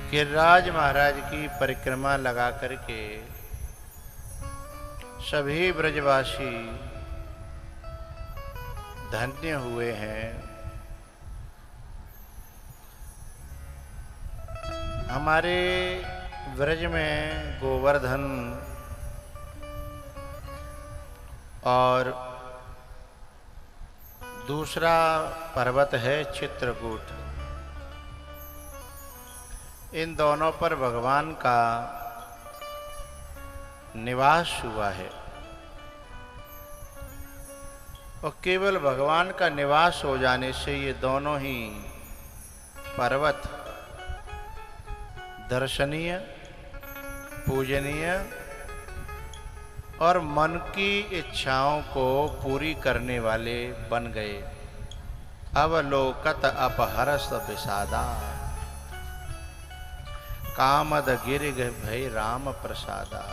गिरिराज महाराज की परिक्रमा लगा करके सभी ब्रजवासी धन्य हुए हैं। हमारे ब्रज में गोवर्धन और दूसरा पर्वत है चित्रकूट। इन दोनों पर भगवान का निवास हुआ है और केवल भगवान का निवास हो जाने से ये दोनों ही पर्वत दर्शनीय, पूजनीय और मन की इच्छाओं को पूरी करने वाले बन गए। अवलोकत अपहरस विषादा कामद गिर भय राम प्रसादा।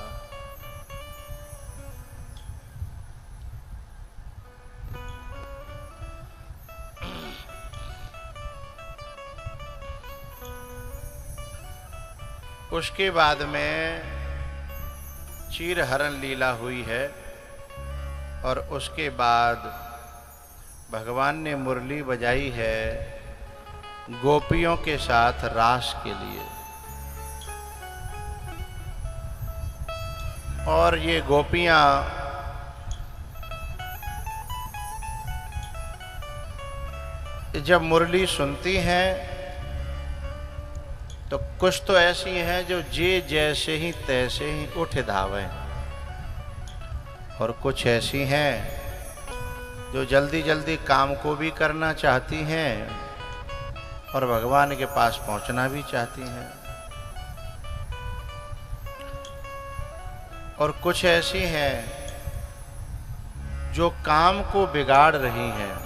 उसके बाद में चीरहरण लीला हुई है और उसके बाद भगवान ने मुरली बजाई है गोपियों के साथ रास के लिए। और ये गोपियां जब मुरली सुनती हैं तो कुछ तो ऐसी हैं जो जे जैसे ही तैसे ही उठ धावें, और कुछ ऐसी हैं जो जल्दी जल्दी काम को भी करना चाहती हैं और भगवान के पास पहुंचना भी चाहती हैं, और कुछ ऐसी हैं जो काम को बिगाड़ रही हैं।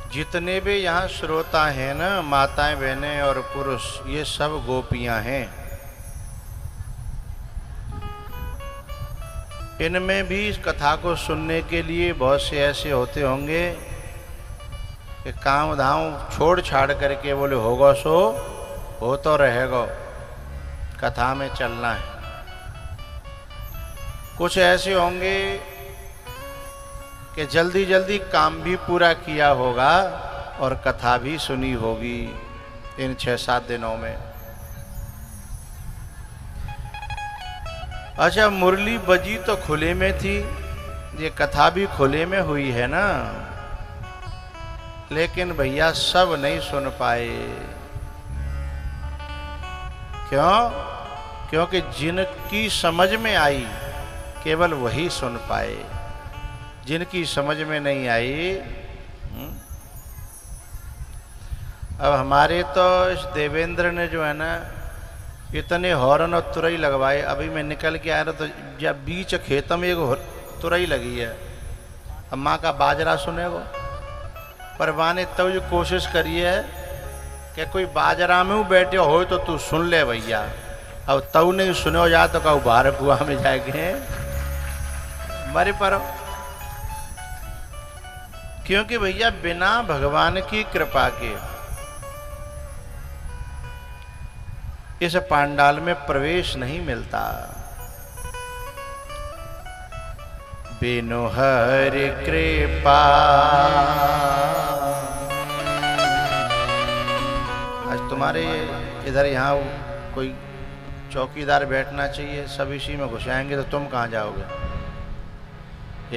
जितने भी यहाँ श्रोता हैं ना, माताएं बहनें और पुरुष, ये सब गोपियां हैं। इनमें भी इस कथा को सुनने के लिए बहुत से ऐसे होते होंगे कि काम धाम छोड़ छाड़ करके बोले होगा सो हो तो रहेगा, कथा में चलना है। कुछ ऐसे होंगे कि जल्दी जल्दी काम भी पूरा किया होगा और कथा भी सुनी होगी इन 6-7 दिनों में। अच्छा, मुरली बजी तो खुले में थी, ये कथा भी खुले में हुई है ना, लेकिन भैया सब नहीं सुन पाए। क्यों? क्योंकि जिनकी समझ में आई केवल वही सुन पाए, जिनकी समझ में नहीं आई। अब हमारे तो इस देवेंद्र ने जो है ना इतने हॉर्न और तुरई लगवाए। अभी मैं निकल के आया था तो जब बीच खेत में एक तुरई लगी है, अब माँ का बाजरा सुनेगो। पर माँ ने तब जो कोशिश करी है कि कोई बाजरा में बैठे हो तो तू सुन ले भैया। अब तब नहीं सुने जा तो कहू बाहर कुआ में जाएंगे मरे पर। क्योंकि भैया बिना भगवान की कृपा के इस पांडाल में प्रवेश नहीं मिलता। बिनु हरि कृपा। आज तुम्हारे इधर यहाँ कोई चौकीदार बैठना चाहिए, सब इसी में घुसाएंगे तो तुम कहाँ जाओगे?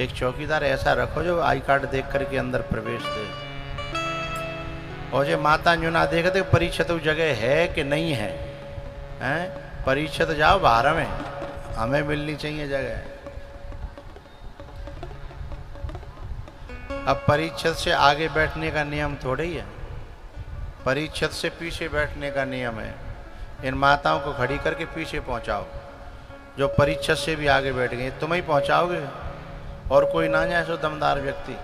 एक चौकीदार ऐसा रखो जो आई कार्ड देख करके अंदर प्रवेश दे। और जो माता न्यूना देखते परीक्षित जगह है कि नहीं है, हैं? परीक्षित जाओ बाहर में, हमें मिलनी चाहिए जगह। अब परीक्षित से आगे बैठने का नियम थोड़ा ही है, परीक्षित से पीछे बैठने का नियम है। इन माताओं को खड़ी करके पीछे पहुंचाओ, जो परीक्षित से भी आगे बैठ गए तुम ही पहुंचाओगे। और कोई ना जाए सो दमदार व्यक्ति।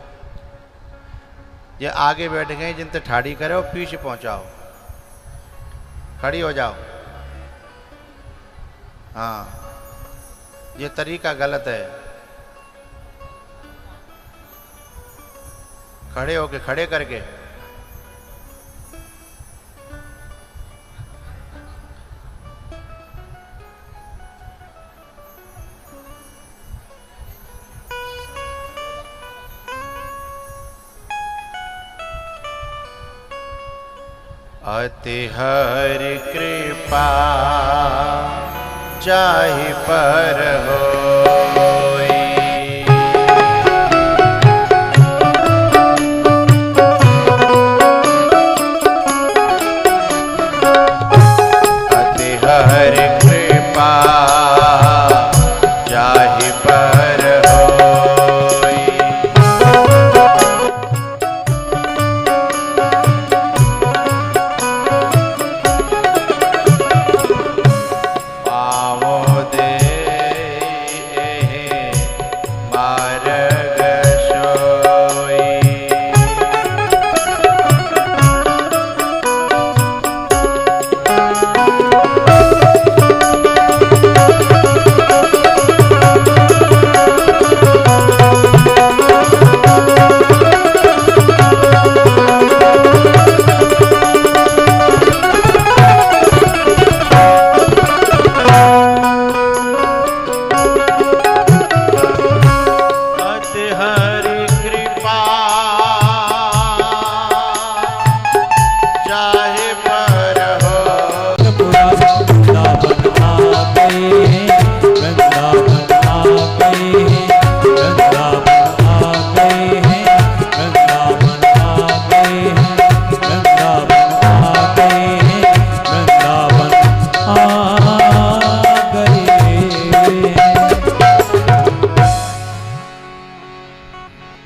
ये आगे बैठ गए जिनते ठाड़ी करे और पीछे पहुंचाओ, खड़ी हो जाओ। हाँ, ये तरीका गलत है। खड़े होके, खड़े करके। अति हरि कृपा चाहि पर होई, अति हरि कृपा चाहि पर होई।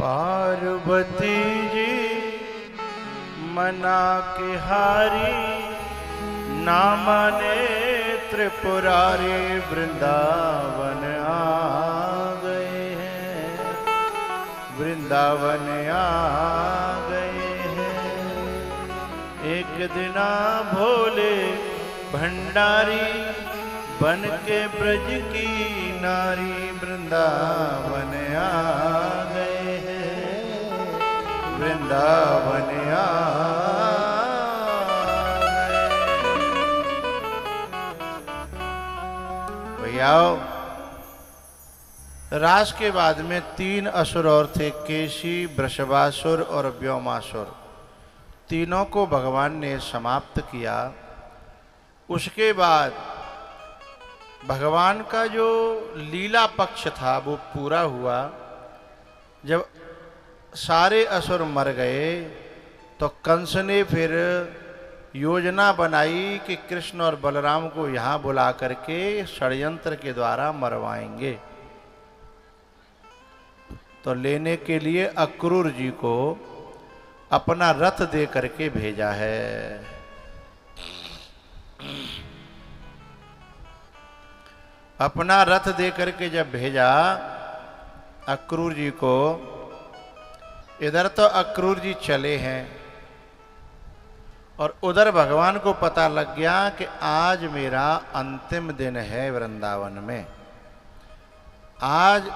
पार्वती जी मना के हारी, नाम ने त्रिपुरारी वृंदावन आ गए हैं, वृंदावन आ गए हैं। एक दिना भोले भंडारी बन के ब्रज की नारी वृंदावन आ गए हैं, वृंदावन आ गए। भैया रास के बाद में 3 असुर और थे, केशी, वृषभासुर और व्योमासुर। तीनों को भगवान ने समाप्त किया। उसके बाद भगवान का जो लीला पक्ष था वो पूरा हुआ। जब सारे असुर मर गए तो कंस ने फिर योजना बनाई कि कृष्ण और बलराम को यहाँ बुला करके षड्यंत्र के द्वारा मरवाएंगे। तो लेने के लिए अक्रूर जी को अपना रथ दे करके भेजा है। अपना रथ दे करके जब भेजा अक्रूर जी को, इधर तो अक्रूर जी चले हैं और उधर भगवान को पता लग गया कि आज मेरा अंतिम दिन है वृंदावन में। आज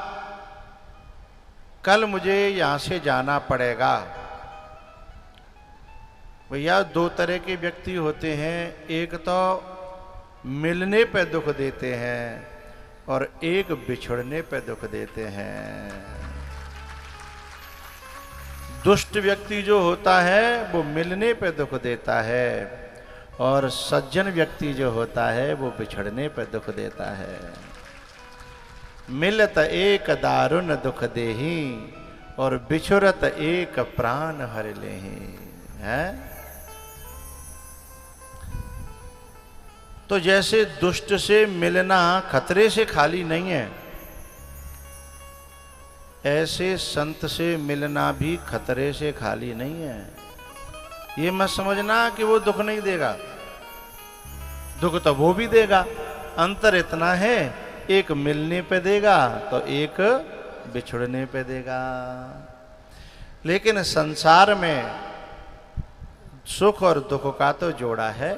कल मुझे यहाँ से जाना पड़ेगा। भैया 2 तरह के व्यक्ति होते हैं, एक तो मिलने पे दुख देते हैं और एक बिछड़ने पे दुख देते हैं। दुष्ट व्यक्ति जो होता है वो मिलने पे दुख देता है और सज्जन व्यक्ति जो होता है वो बिछड़ने पे दुख देता है। मिलत एक दारुण दुख देही और बिछुरत एक प्राण हर लेही है। तो जैसे दुष्ट से मिलना खतरे से खाली नहीं है, ऐसे संत से मिलना भी खतरे से खाली नहीं है। ये मत समझना कि वो दुख नहीं देगा, दुख तो वो भी देगा। अंतर इतना है, एक मिलने पे देगा तो एक बिछुड़ने पे देगा। लेकिन संसार में सुख और दुख का तो जोड़ा है।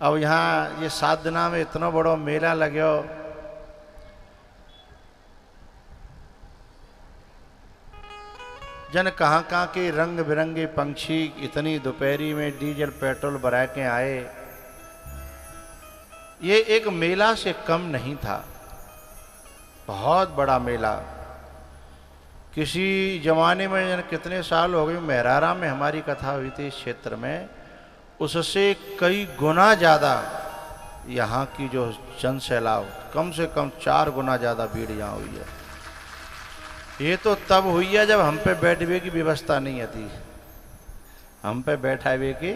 अब यहाँ ये 7 दिना में इतना बड़ो मेला लगो, जन कहाँ कहाँ के रंग बिरंगे पंछी इतनी दोपहरी में डीजल पेट्रोल भरा के आए। ये एक मेला से कम नहीं था, बहुत बड़ा मेला। किसी जमाने में जन कितने साल हो गए, मेहरारा में हमारी कथा हुई थी इस क्षेत्र में, उससे कई गुना ज़्यादा यहाँ की जो जन सैलाब, कम से कम 4 गुना ज़्यादा भीड़ यहाँ हुई है। ये तो तब हुई है जब हम पे बैठने की व्यवस्था नहीं थी, हम पे बैठावे की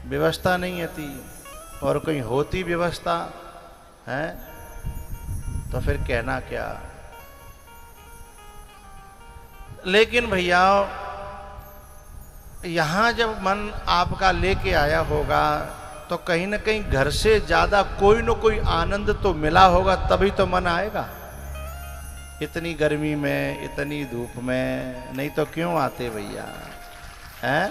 व्यवस्था नहीं थी, और कहीं होती व्यवस्था है तो फिर कहना क्या। लेकिन भैया यहाँ जब मन आपका लेके आया होगा तो कहीं ना कहीं घर से ज़्यादा कोई न कोई आनंद तो मिला होगा, तभी तो मन आएगा। इतनी गर्मी में, इतनी धूप में, नहीं तो क्यों आते भैया, हैं?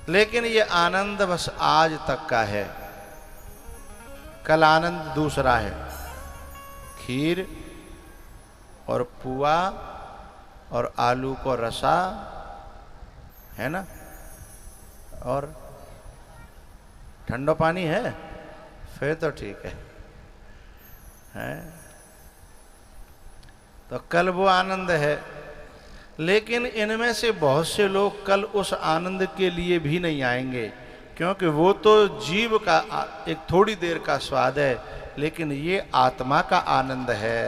लेकिन ये आनंद बस आज तक का है, कल आनंद दूसरा है। खीर और पुआ और आलू को रसा है ना, और ठंडा पानी है, फिर तो ठीक है। तो कल वो आनंद है। लेकिन इनमें से बहुत से लोग कल उस आनंद के लिए भी नहीं आएंगे, क्योंकि वो तो जीव का एक थोड़ी देर का स्वाद है, लेकिन ये आत्मा का आनंद है।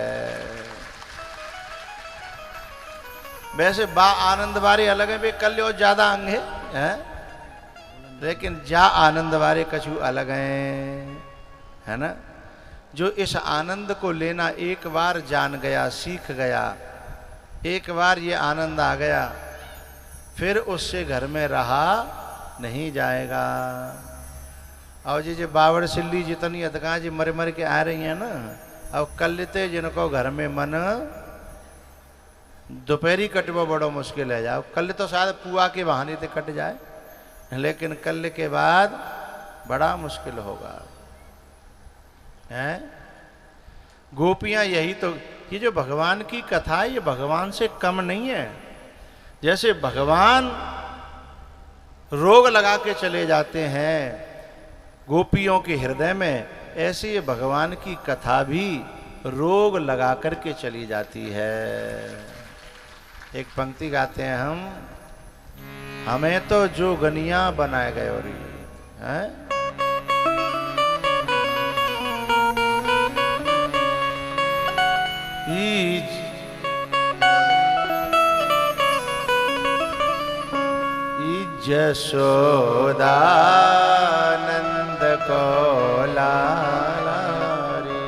वैसे बा आनंद वारे अलग है, वे कल और ज्यादा अंग है, लेकिन जा आनंद वारे कछु अलग हैं, है ना। जो इस आनंद को लेना एक बार जान गया, सीख गया, एक बार ये आनंद आ गया, फिर उससे घर में रहा नहीं जाएगा। और जी बावड़ सिल्ली जितनी अदका जी मर मर के आ रही हैं ना, अब कल लेते जिनको घर में मन दोपहरी कटवा बड़ो मुश्किल है। जाओ कल तो शायद पुआ के बहाने से कट जाए, लेकिन कल के बाद बड़ा मुश्किल होगा, हैं? गोपियां यही तो, ये जो भगवान की कथा है ये भगवान से कम नहीं है। जैसे भगवान रोग लगा के चले जाते हैं गोपियों के हृदय में, ऐसे ये भगवान की कथा भी रोग लगा करके चली जाती है। एक पंक्ति गाते हैं हम, हमें तो जो गनिया बनाए गए और हैं, यशोदा नंद को लाला रे,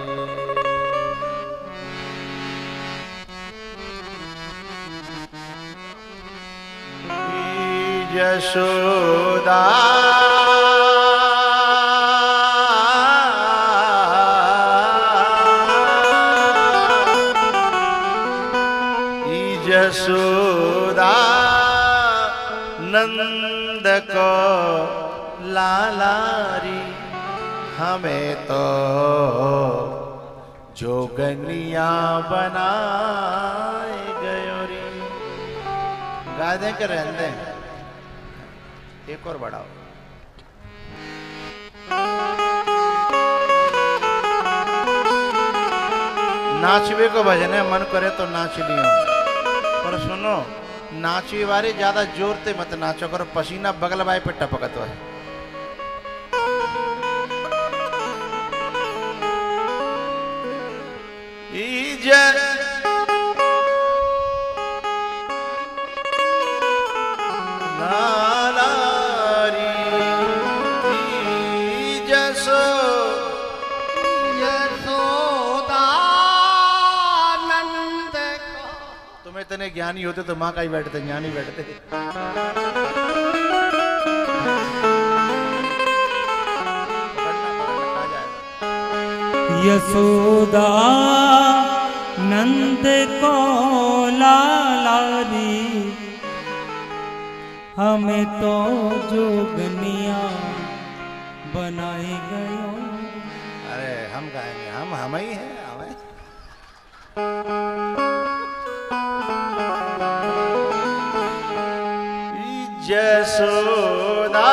यशोदा यशोदा नंद को लालारी, हमें तो जोगनिया बनाए गयोरी। गा दें के रहने दें, एक और बढ़ाओ। नाचवे को भजने मन करे तो नाच लियो, पर सुनो नाची वाले ज्यादा जोर ते मत नाचो करो, पसीना बगल बाई पे टपकत है। इतने ज्ञानी होते तो माँ का ही बैठते, ज्ञानी बैठते। यशोदा नंद को लालारी, हमें तो जोगनिया बनाए गयो। अरे हम गाएंगे, हम ही हैं, हमें। यशोदा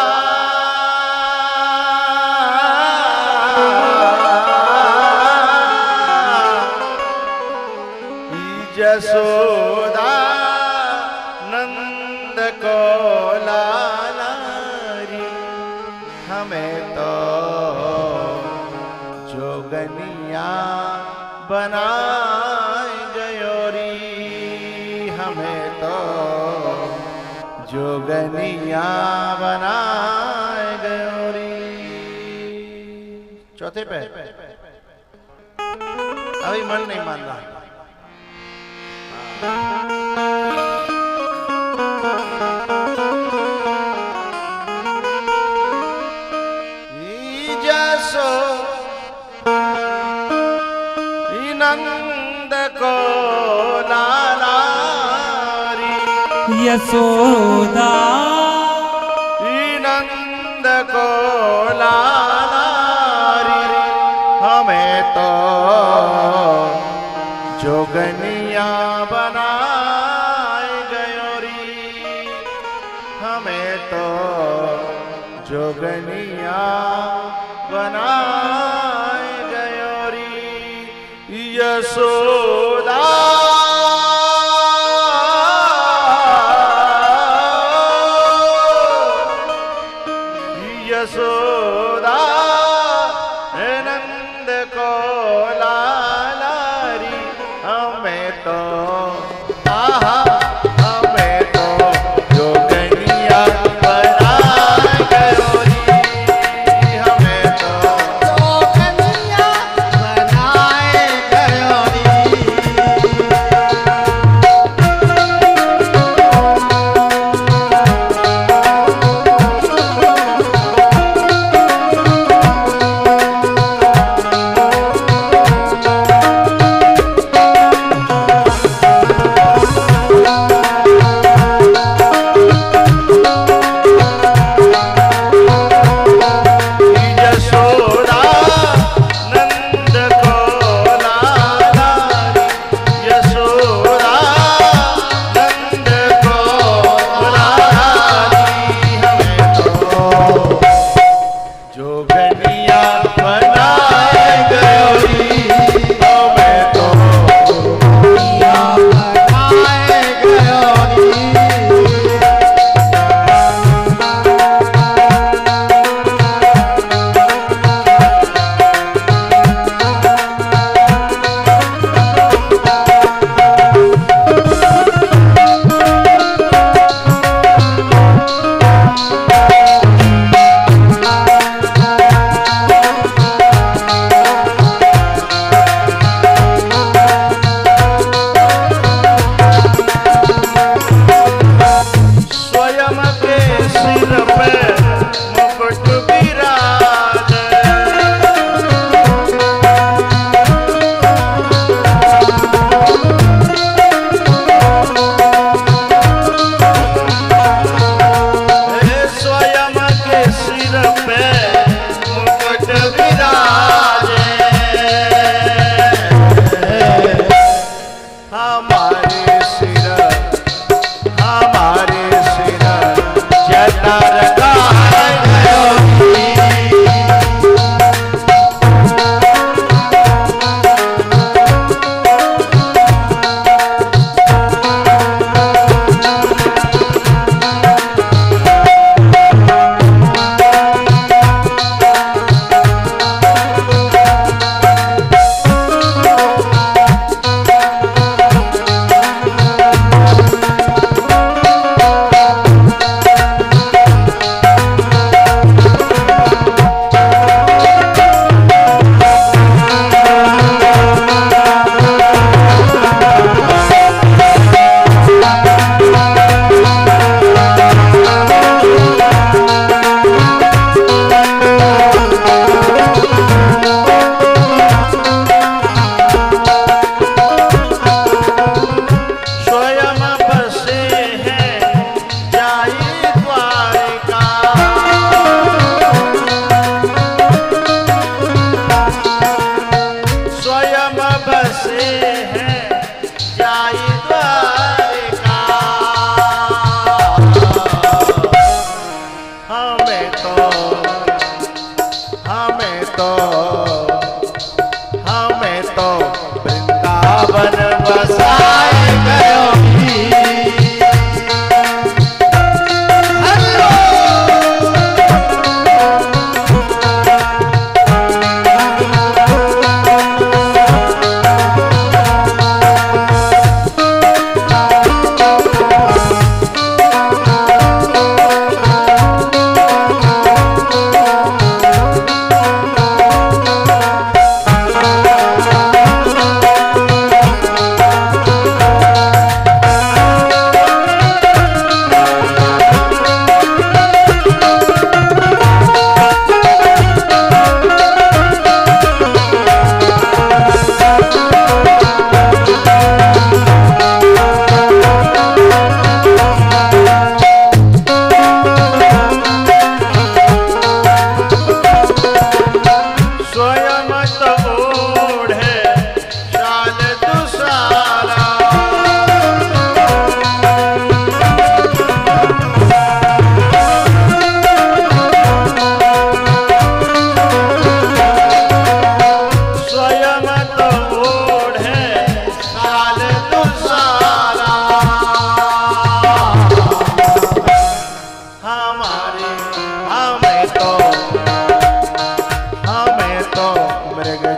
यशोदा नंद को लालारी, हमें तो जोगनिया बनाए गयोरी, हमें तो जोगनिया बनाए गयोरी। चौथे पे अभी मन नहीं मान रहा। जसो नंद को लालारी, यशोदा नंद को लालारी, हमें तो जोगनिया बनाए गयोरी, हमें तो जोगनिया बनाए गयोरी। यशोदा यशोदा नंद को लालारी, हमें तो आहा हमें तो जोगनिया बनाए गयोरी, हमें तो जोगनिया बनाए गयोरी। से है जाई द्वारिका। हमें तो वृंदावन बसाए गयो।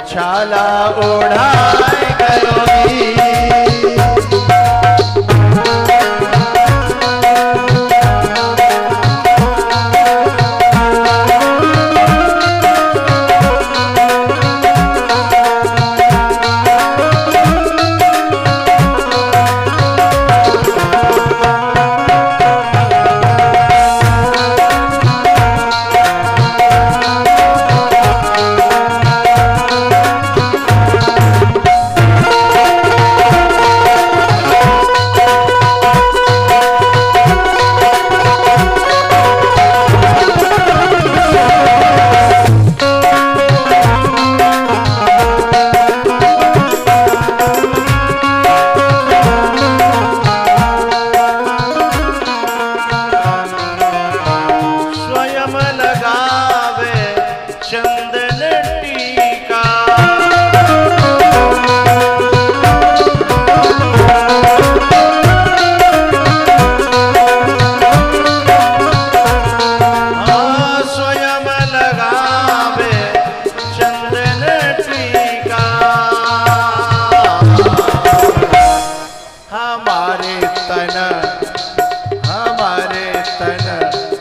छाला ओढ़ाए गयोरी।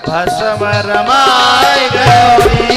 भस्म रमाए गयोरी।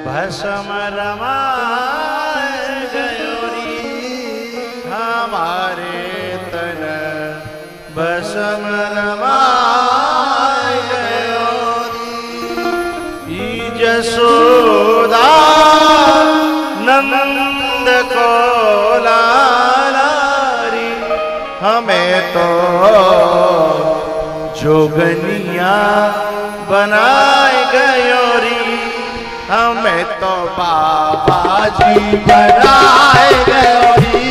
भस्म रमाए गयोरी। हमारे तन भस्म रमाए गयोरी। जसोदा नंद को लारी, हमें तो जोगनिया बनाए गयोरी। हमें तो बाबा जी बनाए गयोरी।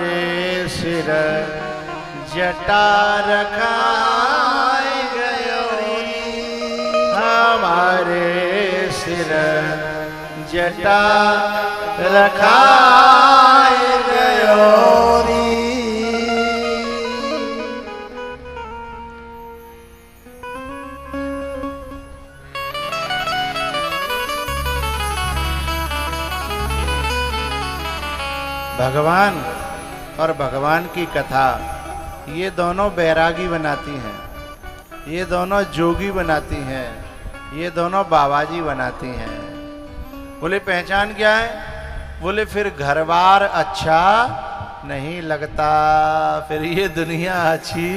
हमारे सिर जटा रखाए गयो हमारे सिर जटा रखाए गयो भगवान और भगवान की कथा ये दोनों बैरागी बनाती हैं, ये दोनों जोगी बनाती हैं, ये दोनों बाबाजी बनाती हैं। बोले पहचान क्या है? बोले फिर घर बार अच्छा नहीं लगता, फिर ये दुनिया अच्छी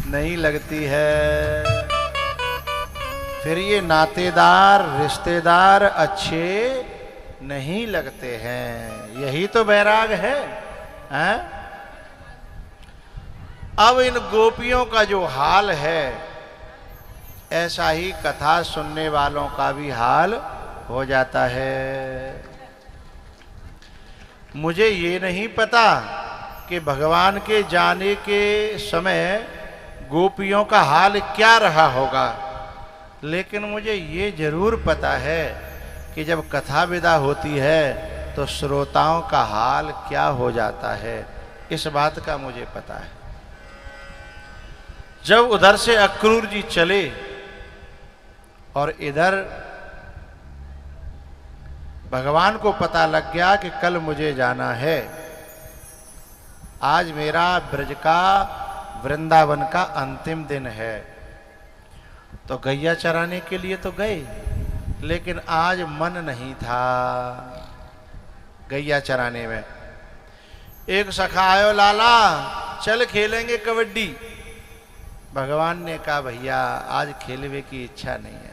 नहीं लगती है, फिर ये नातेदार रिश्तेदार अच्छे नहीं लगते हैं। यही तो बैराग है, हैं? अब इन गोपियों का जो हाल है ऐसा ही कथा सुनने वालों का भी हाल हो जाता है। मुझे ये नहीं पता कि भगवान के जाने के समय गोपियों का हाल क्या रहा होगा, लेकिन मुझे ये जरूर पता है कि जब कथा विदा होती है तो श्रोताओं का हाल क्या हो जाता है, इस बात का मुझे पता है। जब उधर से अक्रूर जी चले और इधर भगवान को पता लग गया कि कल मुझे जाना है, आज मेरा ब्रज का वृंदावन का अंतिम दिन है, तो गैया चराने के लिए तो गए, लेकिन आज मन नहीं था गैया चराने में। एक सखा आयो, लाला चल खेलेंगे कबड्डी। भगवान ने कहा भैया आज खेलने की इच्छा नहीं है,